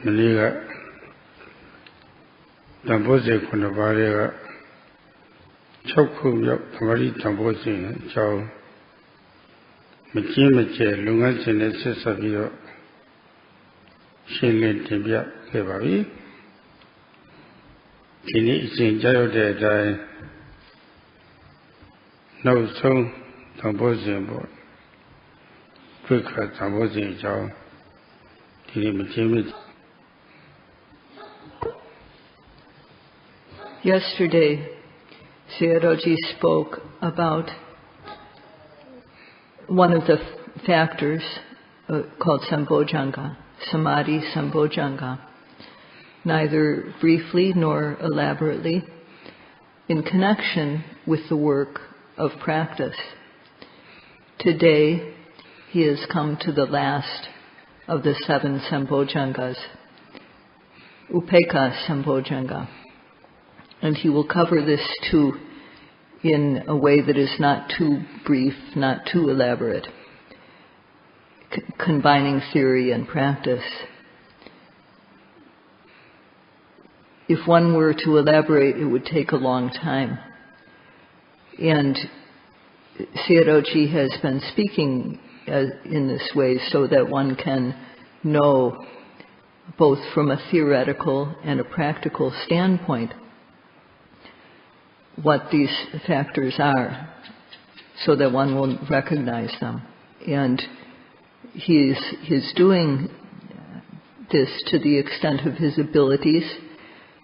Maniga Tambose Kunabaria Choku Tamari Tambose Chow Machimache Lungas in the Sesavio Shinlin Tibia Kevari Kini Sin Jayo de Dai No So Tambose Board Upekkha Sambojjhanga Yesterday, Sayadaw spoke about one of the factors called Sambojjhanga, Samadhi Sambojjhanga, neither briefly nor elaborately, in connection with the work of practice. Today, he has come to the last of the 7 Sambojjhangas, Upekkha Sambojjhanga. And he will cover this too in a way that is not too brief, not too elaborate, combining theory and practice. If one were to elaborate, it would take a long time. And Sayadaw has been speaking in this way so that one can know both from a theoretical and a practical standpoint what these factors are, so that one will recognize them. And he's doing this to the extent of his abilities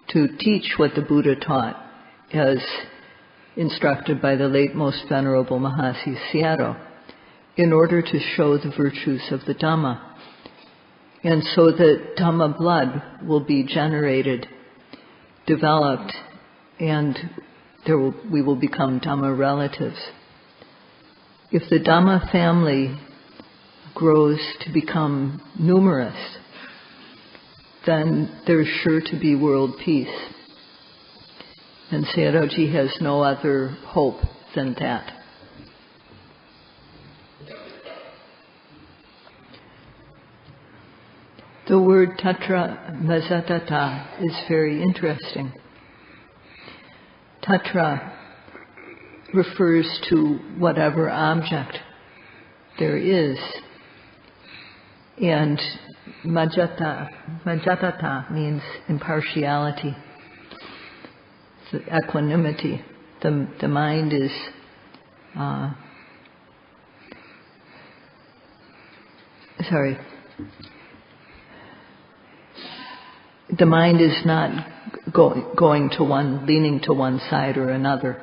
to teach what the Buddha taught, as instructed by the late Most Venerable Mahasi Sayadaw, in order to show the virtues of the Dhamma, and so that Dhamma blood will be generated, developed, and we will become Dhamma relatives. If the Dhamma family grows to become numerous, then there's sure to be world peace. And Sayadaw has no other hope than that. The word tatra mazatata is very interesting. Tatra refers to whatever object there is, and majatata means impartiality, it's equanimity. The mind is the mind is not going to leaning to one side or another,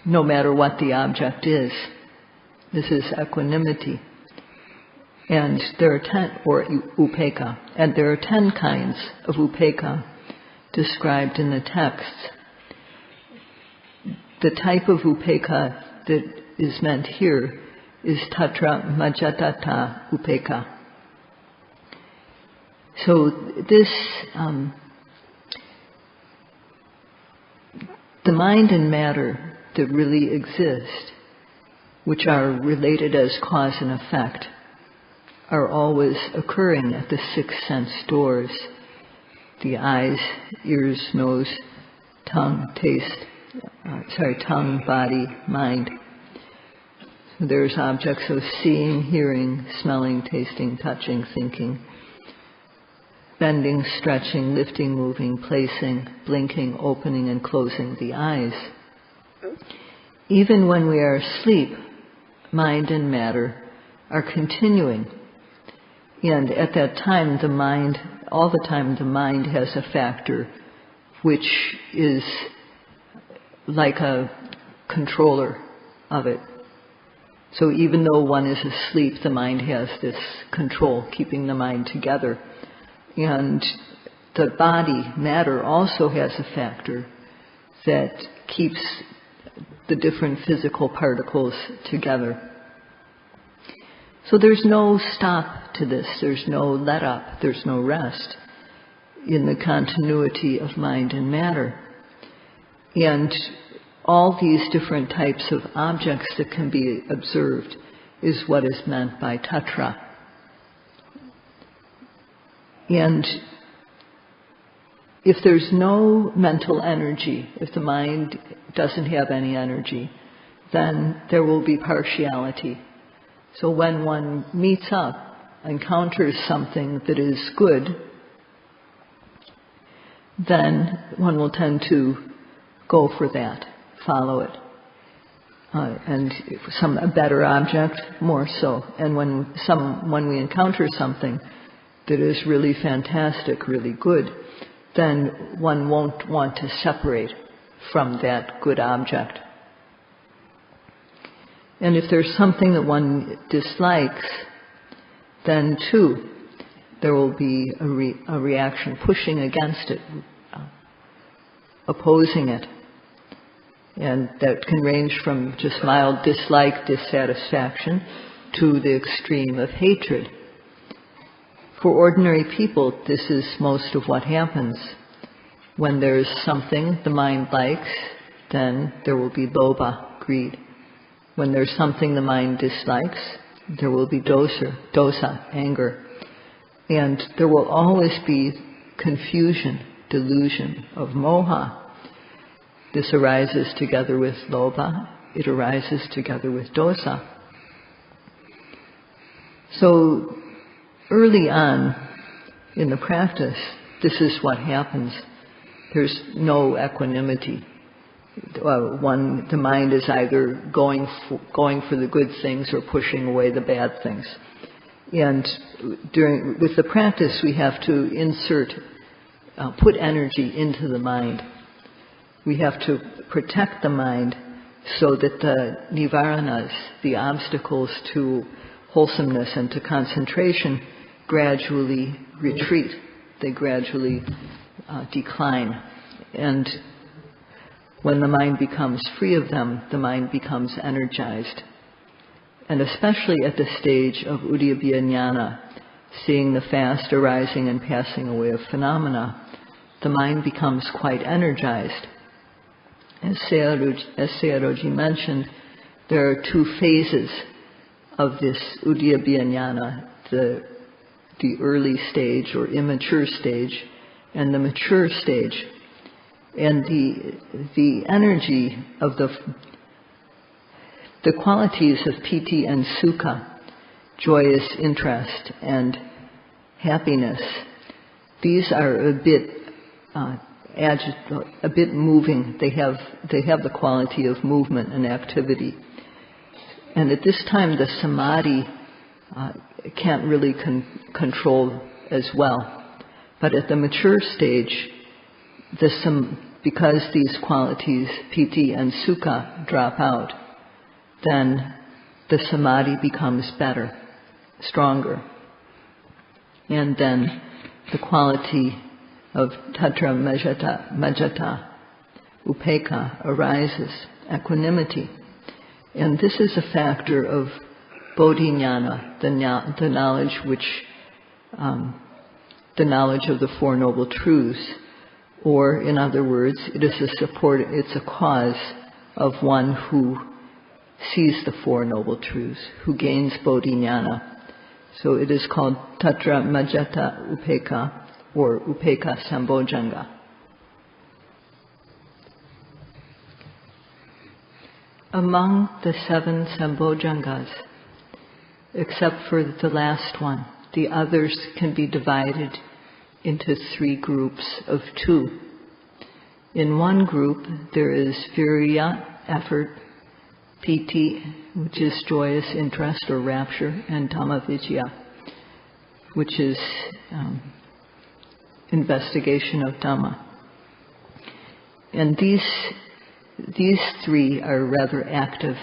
no matter what the object is. This is equanimity. And there are 10, or upekkha, and there are 10 kinds of upekkha described in the texts. The type of upekkha that is meant here is tatra majatata upekkha. So this, the mind and matter that really exist, which are related as cause and effect, are always occurring at the 6 sense doors: the eyes, ears, nose, tongue, tongue, body, mind. So there's objects of seeing, hearing, smelling, tasting, touching, thinking, bending, stretching, lifting, moving, placing, blinking, opening, and closing the eyes. Even when we are asleep, mind and matter are continuing. And at that time, all the time, the mind has a factor which is like a controller of it. So even though one is asleep, the mind has this control, keeping the mind together. And the body, matter, also has a factor that keeps the different physical particles together. So there's no stop to this, there's no let up, there's no rest in the continuity of mind and matter. And all these different types of objects that can be observed is what is meant by tatra. And if there's no mental energy, if the mind doesn't have any energy, then there will be partiality. So when one meets up, encounters something that is good, then one will tend to go for that, follow it. And a better object, more so. And when we encounter something that is really fantastic, really good, then one won't want to separate from that good object. And if there's something that one dislikes, then too there will be a reaction pushing against it, opposing it. And that can range from just mild dislike, dissatisfaction, to the extreme of hatred. For ordinary people, this is most of what happens. When there's something the mind likes, then there will be lobha, greed. When there's something the mind dislikes, there will be dosa, anger. And there will always be confusion, delusion of moha. This arises together with lobha, it arises together with dosa. So early on in the practice, this is what happens. There's no equanimity. The mind is either going for the good things or pushing away the bad things. And with the practice, we have to put energy into the mind. We have to protect the mind so that the nivaranas, the obstacles to wholesomeness and to concentration, gradually retreat. They gradually decline. And when the mind becomes free of them, the mind becomes energized. And especially at the stage of Uddiyabhya Jnana, seeing the fast arising and passing away of phenomena, the mind becomes quite energized. As Sayadaw mentioned, there are two phases of this Uddiyabhya Jnana, the early stage or immature stage and the mature stage. And the energy of the qualities of piti and sukha, joyous interest and happiness, these are a bit moving. They have the quality of movement and activity. And at this time, the samadhi can't really control as well. But at the mature stage, because these qualities, piti and sukha, drop out, then the samadhi becomes better, stronger. And then the quality of tatra majjhata, upekkha, arises, equanimity. And this is a factor of bodhinyana, the knowledge of the Four Noble Truths. Or, in other words, it's a cause of one who sees the Four Noble Truths, who gains bodhinyana. So it is called tatra majjhata upekkha, or Upekkha Sambojjhanga. Among the 7 Sambojjhangas, except for the last one, the others can be divided into 3 groups of 2. In one group, there is virya, effort, piti, which is joyous interest or rapture, and dhammavijaya, which is investigation of Dhamma. And these 3 are rather active,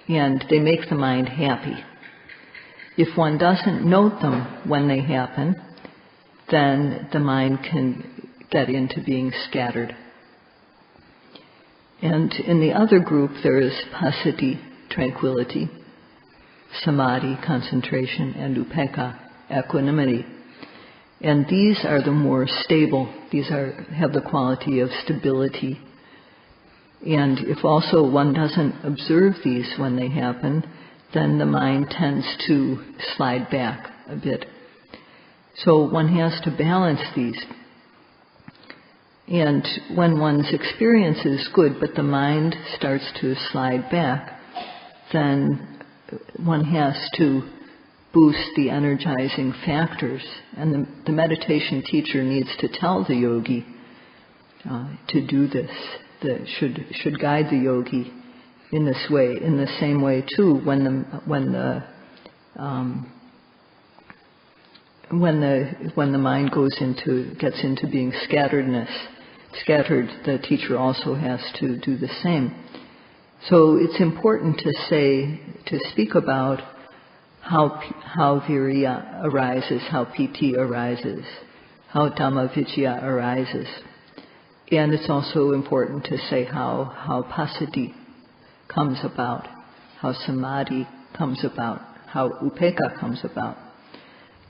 and they make the mind happy. If one doesn't note them when they happen, then the mind can get into being scattered. And in the other group, there is passaddhi, tranquility, samadhi, concentration, and upekkha, equanimity. And these are the more stable. These have the quality of stability. And if also one doesn't observe these when they happen, then the mind tends to slide back a bit. So one has to balance these. And when one's experience is good, but the mind starts to slide back, then one has to boost the energizing factors. And the meditation teacher needs to tell the yogi to do this, should guide the yogi in this way. In the same way too, when the mind gets into being scattered, the teacher also has to do the same. So it's important to speak about how virya arises, how piti arises, how dhamma vicaya arises. And it's also important to say how passaddhi comes about, how samadhi comes about, how upekkha comes about.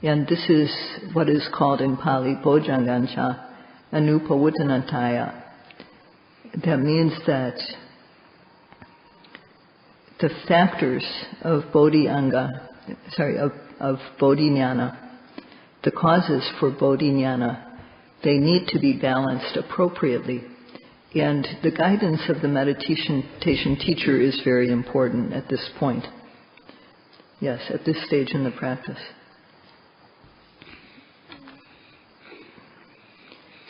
And this is what is called in Pali bojjhangancha anupawuttanantaya. That means that the factors of of bodhinyana, the causes for bodhinyana, they need to be balanced appropriately. And the guidance of the meditation teacher is very important at this point. Yes, at this stage in the practice.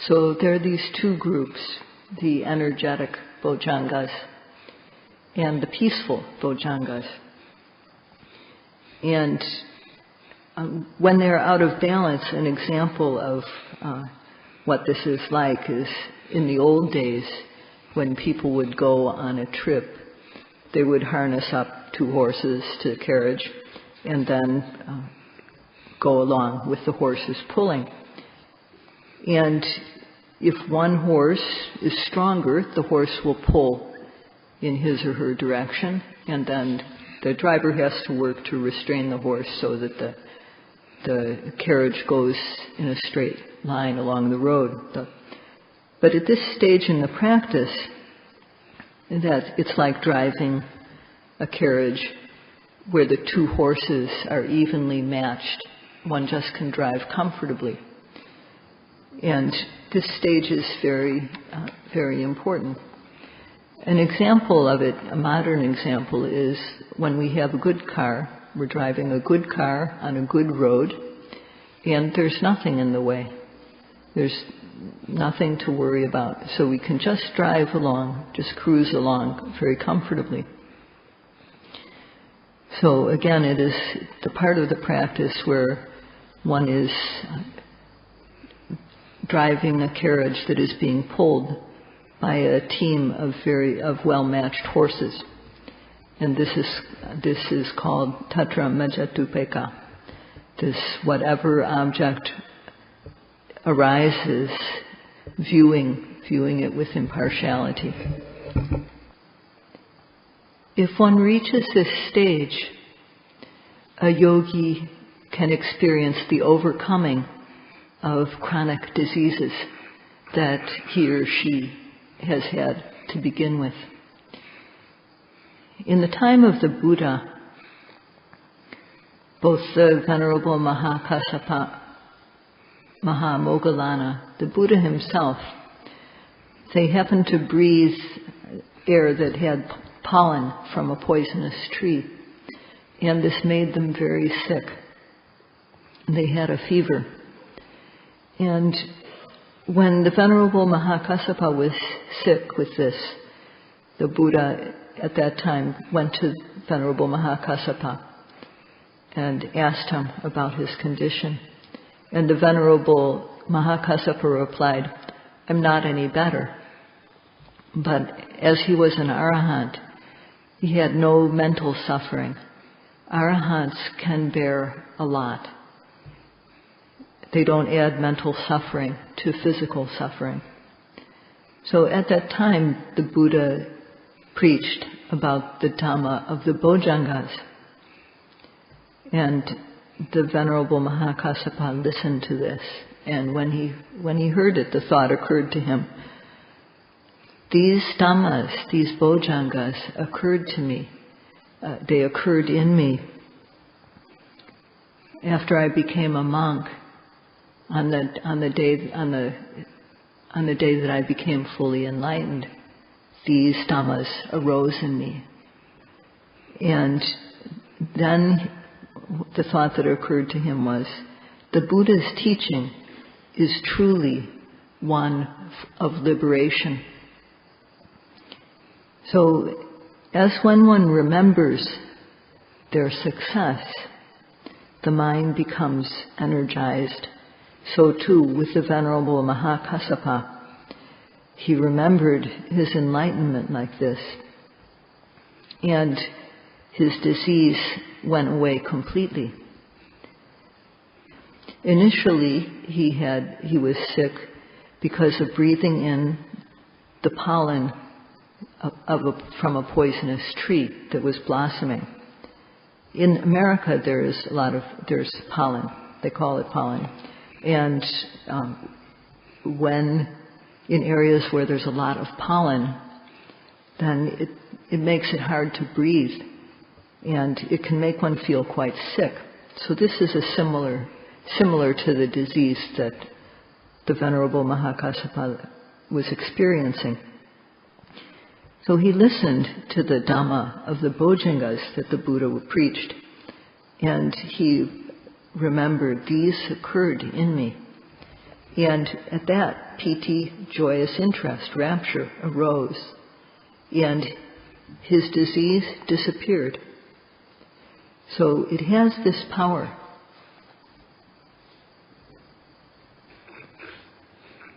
So there are these two groups, the energetic bojjhangas and the peaceful bojjhangas. And when they're out of balance, an example of what this is like is in the old days when people would go on a trip, they would harness up 2 horses to the carriage and then go along with the horses pulling. And if one horse is stronger, the horse will pull in his or her direction, and then the driver has to work to restrain the horse so that the carriage goes in a straight line along the road. But at this stage in the practice, that it's like driving a carriage where the 2 horses are evenly matched. One just can drive comfortably. And this stage is very, very important. An example of it, a modern example, is when we have a good car, we're driving a good car on a good road, and there's nothing in the way. There's nothing to worry about. So we can just drive along, just cruise along very comfortably. So again, it is the part of the practice where one is driving a carriage that is being pulled by a team of well-matched horses. And this is called tatra majatupekkha. This whatever object arises, viewing it with impartiality. If one reaches this stage, a yogi can experience the overcoming of chronic diseases that he or she has had to begin with. In the time of the Buddha, both the Venerable Mahakassapa, Mahamoggallana, the Buddha himself, they happened to breathe air that had pollen from a poisonous tree, and this made them very sick. They had a fever. And when the Venerable Mahakassapa was sick with this, the Buddha at that time went to Venerable Mahakassapa and asked him about his condition. And the Venerable Mahakassapa replied, "I'm not any better." But as he was an arahant, he had no mental suffering. Arahants can bear a lot. They don't add mental suffering to physical suffering. So at that time, the Buddha preached about the Dhamma of the Bojjhangas. And the Venerable Mahakassapa listened to this. And when he heard it, the thought occurred to him, these Dhammas, these Bojjhangas occurred to me. They occurred in me after I became a monk. on the day that I became fully enlightened, these dhammas arose in me. And then the thought that occurred to him was, the Buddha's teaching is truly one of liberation. So, as when one remembers their success, the mind becomes energized. So too with the Venerable Mahakassapa. He remembered his enlightenment like this, and his disease went away completely. Initially, he was sick because of breathing in the pollen from a poisonous tree that was blossoming. In America, there's pollen. They call it pollen. And when in areas where there's a lot of pollen, then it makes it hard to breathe, and it can make one feel quite sick. So this is similar to the disease that the Venerable Mahakassapa was experiencing. So he listened to the Dhamma of the Bojjhangas that the Buddha preached, and he remembered, these occurred in me. And at that, piti, joyous interest, rapture, arose, and his disease disappeared. So it has this power.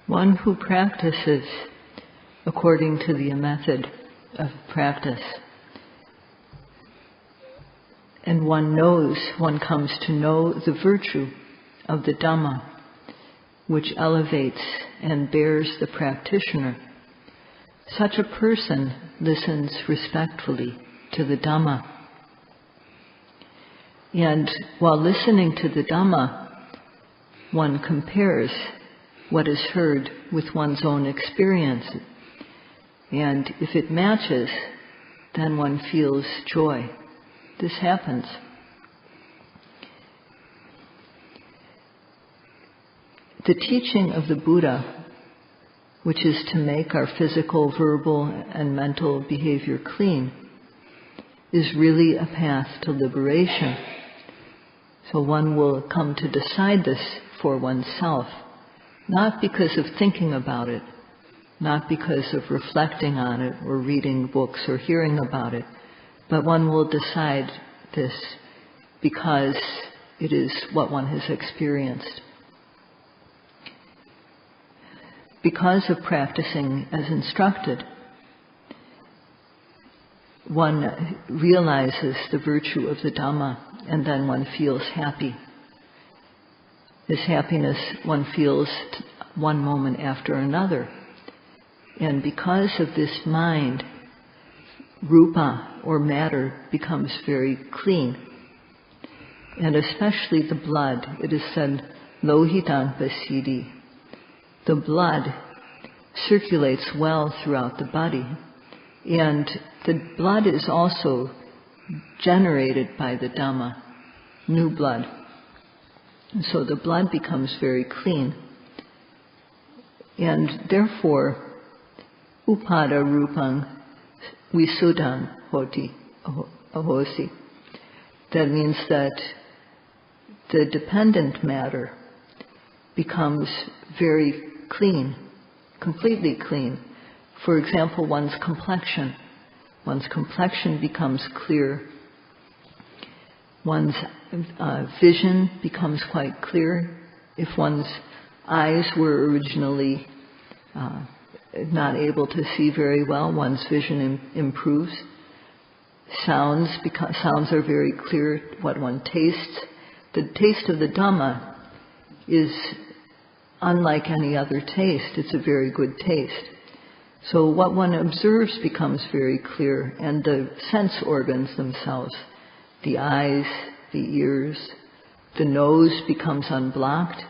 One who practices according to the method of practice, and one comes to know the virtue of the Dhamma, which elevates and bears the practitioner. Such a person listens respectfully to the Dhamma. And while listening to the Dhamma, one compares what is heard with one's own experience. And if it matches, then one feels joy. This happens. The teaching of the Buddha, which is to make our physical, verbal, and mental behavior clean, is really a path to liberation. So one will come to decide this for oneself, not because of thinking about it, not because of reflecting on it or reading books or hearing about it, but one will decide this because it is what one has experienced. Because of practicing as instructed, one realizes the virtue of the Dhamma, and then one feels happy. This happiness one feels one moment after another. And because of this mind, rupa, or matter, becomes very clean. And especially the blood. It is said, lohitang pasidi. The blood circulates well throughout the body. And the blood is also generated by the Dhamma, new blood. So the blood becomes very clean. And therefore, upada rupang visuddhang hoti ahosi. That means that the dependent matter becomes very clean, completely clean. For example, one's complexion. One's complexion becomes clear. One's vision becomes quite clear. If one's eyes were originally not able to see very well, one's vision improves. Sounds are very clear. What one tastes. The taste of the Dhamma is unlike any other taste. It's a very good taste. So what one observes becomes very clear, and the sense organs themselves, the eyes, the ears, the nose becomes unblocked,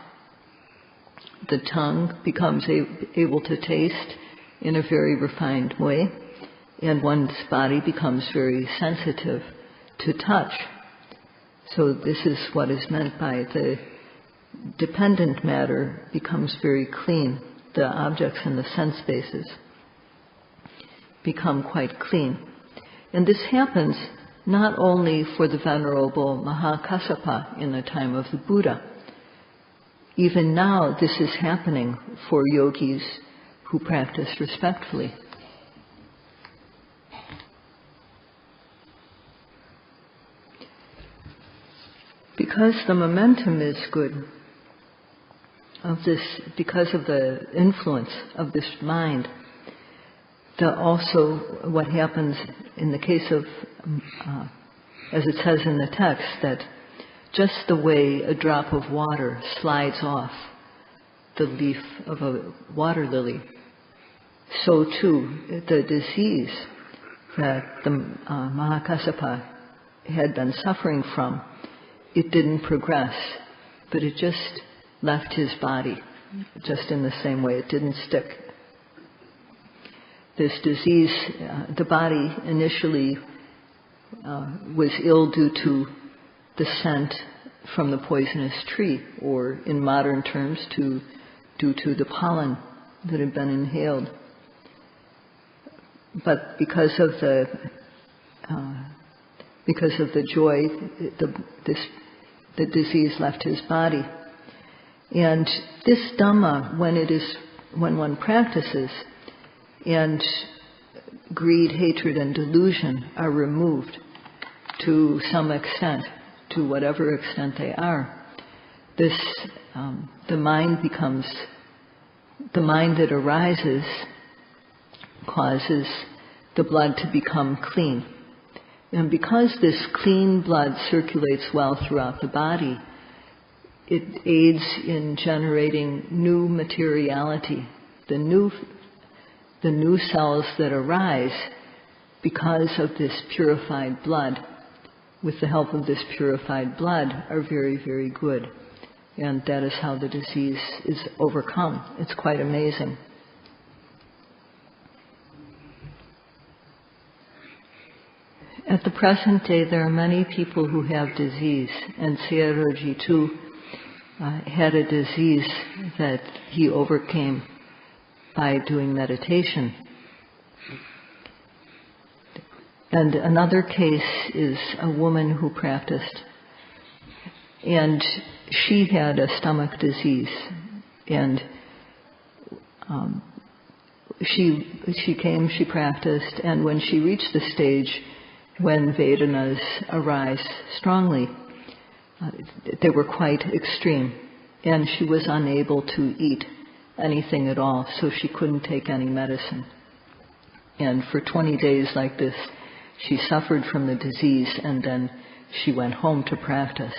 the tongue becomes able to taste in a very refined way, and one's body becomes very sensitive to touch. So this is what is meant by dependent matter becomes very clean. The objects in the sense spaces become quite clean. And this happens not only for the Venerable Mahakassapa in the time of the Buddha. Even now this is happening for yogis who practice respectfully. Because the momentum is good of this, because of the influence of this mind, also what happens in the case of, as it says in the text, that just the way a drop of water slides off the leaf of a water lily, so too the disease that the Mahakassapa had been suffering from, it didn't progress, but it just left his body, just in the same way. It didn't stick. This disease, the body initially was ill due to the scent from the poisonous tree, or in modern terms, due to the pollen that had been inhaled. But because of the joy, the disease left his body. And this Dhamma, when one practices, and greed, hatred, and delusion are removed to some extent, to whatever extent they are, the mind that arises causes the blood to become clean. And because this clean blood circulates well throughout the body, it aids in generating new materiality, the new cells that arise because of this purified blood, with the help of this purified blood, are very, very good. And that is how the disease is overcome. It's quite amazing. At the present day, there are many people who have disease, and Sayadaw too had a disease that he overcame by doing meditation. And another case is a woman who practiced, and she had a stomach disease, and she practiced, and when she reached the stage when Vedanas arise strongly, they were quite extreme, and she was unable to eat anything at all, so she couldn't take any medicine. And for 20 days like this, she suffered from the disease, and then she went home to practice.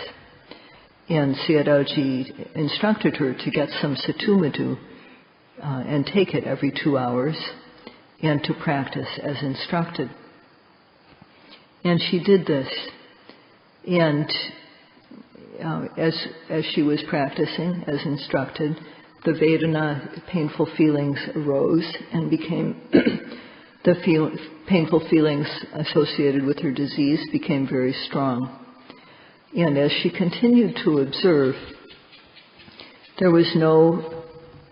And Sayadaw instructed her to get some satumadu and take it every 2 hours, and to practice as instructed. And she did this, and as she was practicing as instructed, the Vedana painful feelings arose and became the painful feelings associated with her disease became very strong. And as she continued to observe, there was no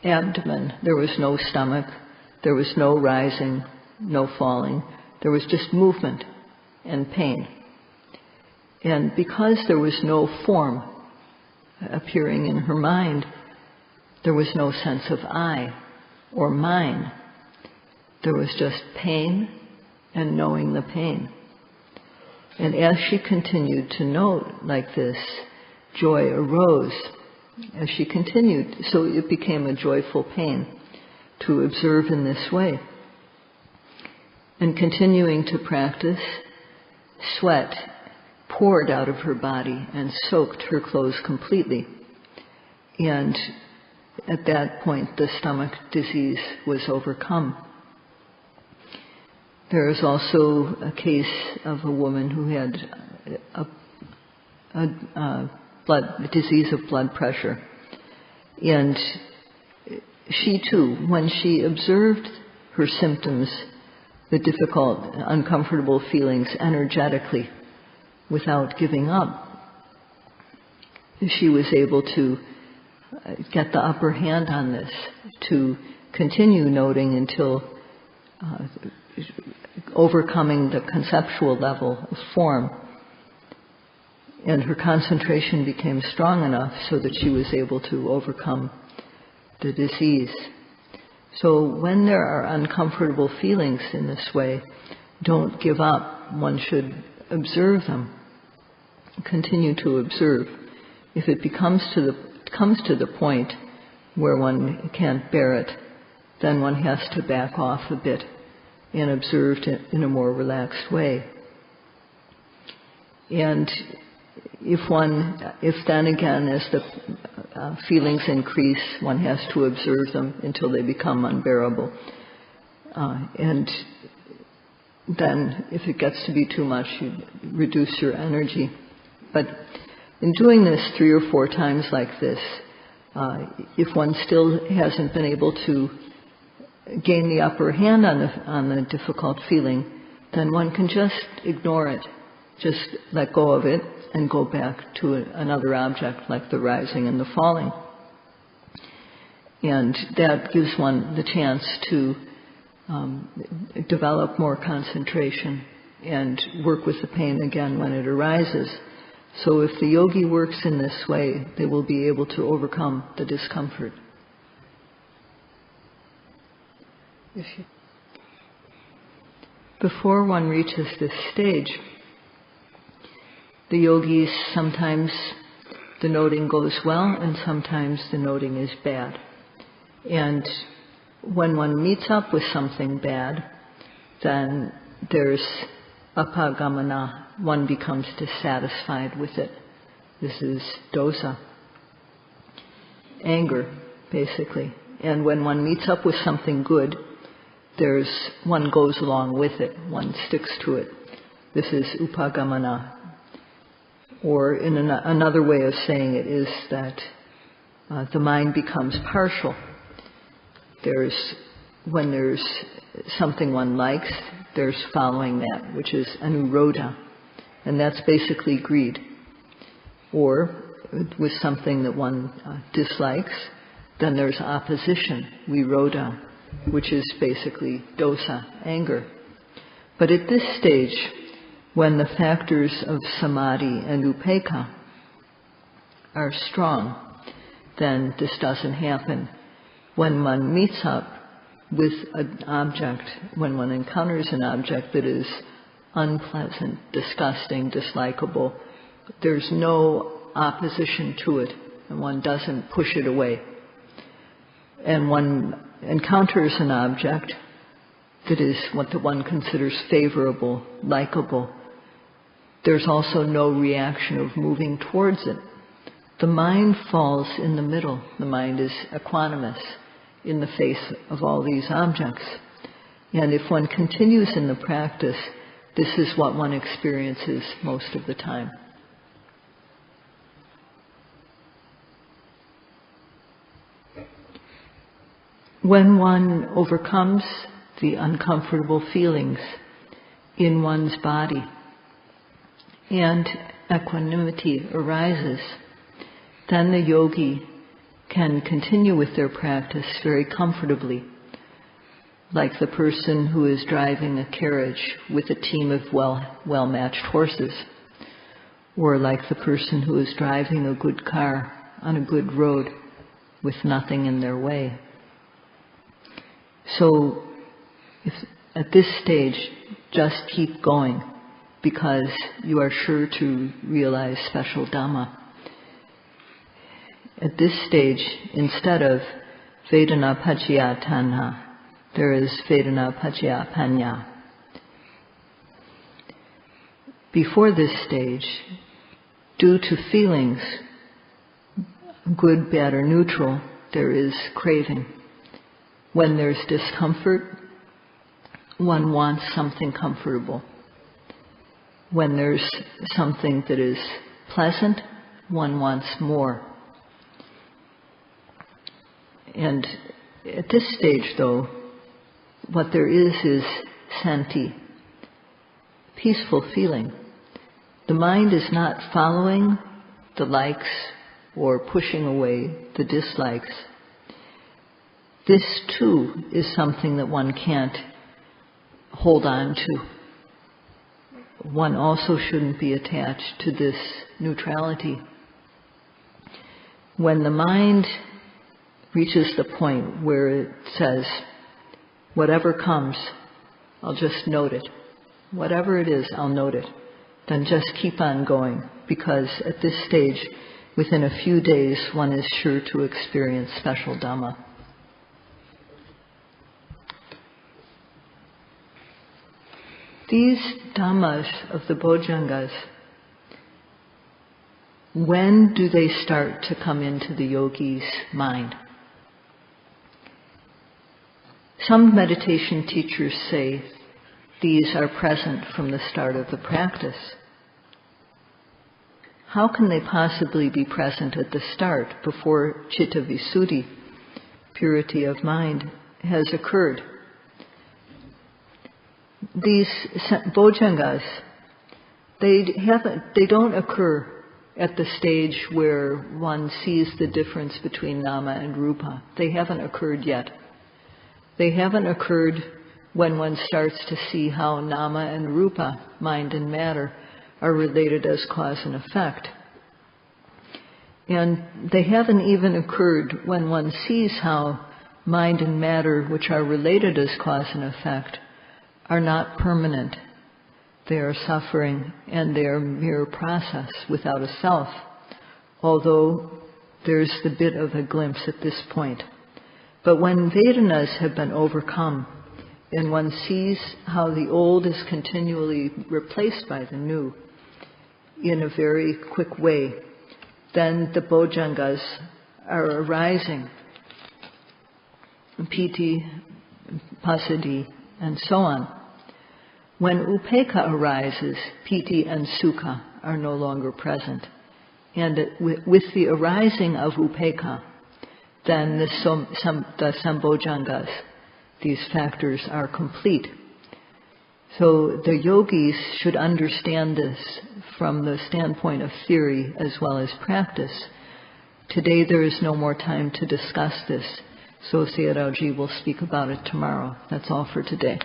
abdomen, there was no stomach, there was no rising, no falling, there was just movement and pain. And because there was no form appearing in her mind, there was no sense of I or mine. There was just pain and knowing the pain. And as she continued to note like this, joy arose. As she continued, so it became a joyful pain to observe in this way. And continuing to practice, sweat poured out of her body and soaked her clothes completely. And at that point, the stomach disease was overcome. There is also a case of a woman who had a disease of blood pressure. And she too, when she observed her symptoms, the difficult, uncomfortable feelings energetically, without giving up, she was able to get the upper hand on this, to continue noting until overcoming the conceptual level of form. And her concentration became strong enough so that she was able to overcome the disease. So when there are uncomfortable feelings in this way, don't give up. One should observe them. Continue to observe. If it comes to the point where one can't bear it, then one has to back off a bit and observe it in a more relaxed way. And if then again, as the feelings increase, one has to observe them until they become unbearable. And then if it gets to be too much, you reduce your energy. But in doing this 3 or 4 times like this, if one still hasn't been able to gain the upper hand on the difficult feeling, then one can just ignore it. Just let go of it and go back to another object like the rising and the falling. And that gives one the chance to develop more concentration and work with the pain again when it arises. So if the yogi works in this way, they will be able to overcome the discomfort. Before one reaches this stage, the yogis, sometimes the noting goes well and sometimes the noting is bad. And when one meets up with something bad, then there's apagamana. One becomes dissatisfied with it. This is dosa. Anger, basically. And when one meets up with something good, one goes along with it. One sticks to it. This is upagamana. Or in another way of saying it is that the mind becomes partial. When there's something one likes, there's following that, which is anurodha. And that's basically greed. Or with something that one dislikes, then there's opposition, virodha, which is basically dosa, anger. But at this stage, when the factors of samadhi and upekkha are strong, then this doesn't happen. When one meets up with an object, when one encounters an object that is unpleasant, disgusting, dislikable, there's no opposition to it, and one doesn't push it away. And one encounters an object that is what the one considers favorable, likable. There's also no reaction of moving towards it. The mind falls in the middle. The mind is equanimous in the face of all these objects. And if one continues in the practice, this is what one experiences most of the time. When one overcomes the uncomfortable feelings in one's body and equanimity arises, then the yogi can continue with their practice very comfortably, like the person who is driving a carriage with a team of well-matched horses, or like the person who is driving a good car on a good road with nothing in their way. So at this stage, just keep going, because you are sure to realize special Dhamma. At this stage, instead of Vedana Pacaya Tanha, there is Vedana Pacaya Panya. Before this stage, due to feelings, good, bad, or neutral, there is craving. When there's discomfort, one wants something comfortable. When there's something that is pleasant, one wants more. And at this stage, though, what there is santi, peaceful feeling. The mind is not following the likes or pushing away the dislikes. This too is something that one can't hold on to. One also shouldn't be attached to this neutrality. When the mind reaches the point where it says, whatever comes, I'll just note it. Whatever it is, I'll note it. Then just keep on going, because at this stage, within a few days, one is sure to experience special Dhamma. These Dhammas of the Bojjhangas, when do they start to come into the yogi's mind? Some meditation teachers say these are present from the start of the practice. How can they possibly be present at the start, before Citta Visuddhi, purity of mind, has occurred? These Bojjhangas, they don't occur at the stage where one sees the difference between nama and rupa. They haven't occurred yet. They haven't occurred when one starts to see how nama and rupa, mind and matter, are related as cause and effect. And they haven't even occurred when one sees how mind and matter, which are related as cause and effect, are not permanent. They are suffering, and they are mere process without a self, although there's the bit of a glimpse at this point. But when Vedanas have been overcome, and one sees how the old is continually replaced by the new in a very quick way, then the Bojjhangas are arising. Piti, Passaddhi, and so on. When Upekkha arises, Piti and Sukha are no longer present. And with the arising of Upekkha, then the Sambojjhangas, these factors, are complete. So the yogis should understand this from the standpoint of theory as well as practice. Today there is no more time to discuss this, so Sayadaw will speak about it tomorrow. That's all for today.